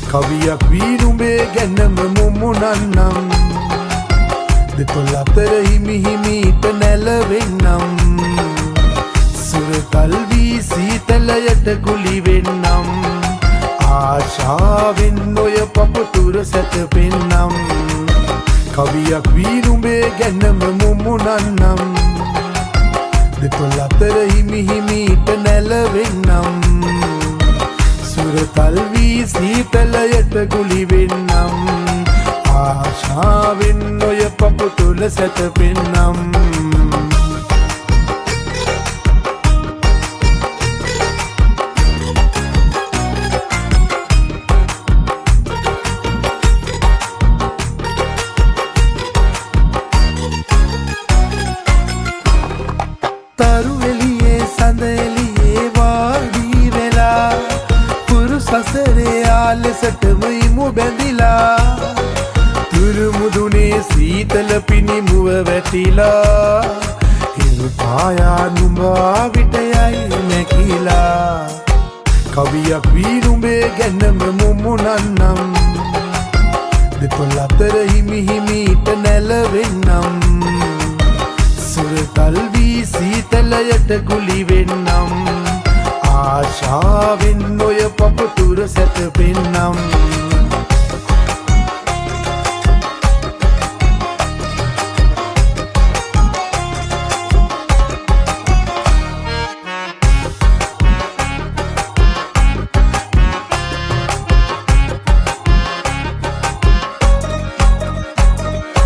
කවියක් වී නුඹේ ගැනම මුමුණන්නම් දෙතොල් අතර හිමි හිමීට නැලවෙන්නම් සුරතල් වී සීතලයට ගුලි වෙන්නම් ආශාවෙන් ඔය පපුතුර සැතපෙන්නම් කවියක් වී නුඹේ ගැනම මුමුණන්නම් දෙතොල් අතර හිමි හිමීට නැලවෙන්නම් සුරතල් වී සීතලයට ගුලි වෙන්නම් ආශාවෙන් ඔය පපුතුල සැතපෙන්නම් තරු එළියේ සඳ එළියේ වාඩි වෙලා සසරේ ආලෙසටම ඉමු බැඳිලා තුරු මුදුනේ සීතල පිනිමුව වැටිලා හිරු පායා නුඹා විට යයි නැකිලා කවියක් වී නුඹේ ගැනම මුමුණන්නම් දෙතොල් අතර හිමි හිමීට නැලවෙන්නම් සුරතල් වී සීතලයට ගුලි වෙන්නම් ආශාවෙන් ඔය පපුතුර සැතපෙන්නම්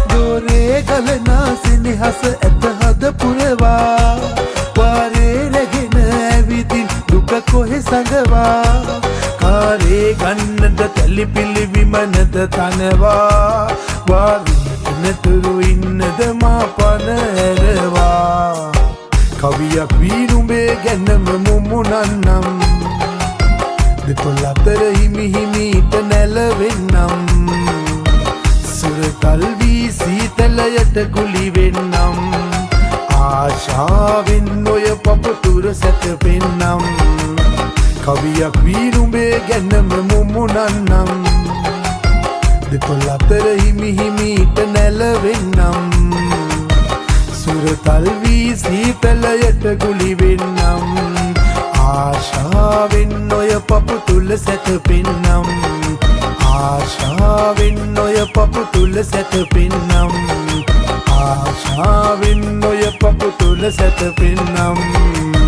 දොරේ ගලනා සිනහස ඇත හද පුරවා වාරේ රැගෙන ඇවිදින් දුක කොහෙ සඟවා කාරේ ගන්නද තැලි පිලි විමනද තනවා වාරිනතුරු ඉන්නද මා පන ඇරවා කවියක් වී නුඹේ ගැනම මුමුණන්නම් දෙතොල් අතර හිමි හිමීට නැලවෙන්නම් සුරතල් වී සීතලයට ගුලි වෙන්නම් ආශාවෙන් ඔය පපුතුර සැතපෙන්නම් කවියක් වී නුඹේ ගැනම මුමුණන්නම් දෙතොල් අතර හිමි හිමීට නැලවෙන්නම් සුරතල් වී සීතලයට ගුලි වෙන්නම් ආශාවෙන් ඔය පපුතුල සැතපෙන්නම් ආශාවෙන් ඔය පපුතුල සැතපෙන්නම් ආශාවෙන් ඔය පපුතුල සැතපෙන්නම්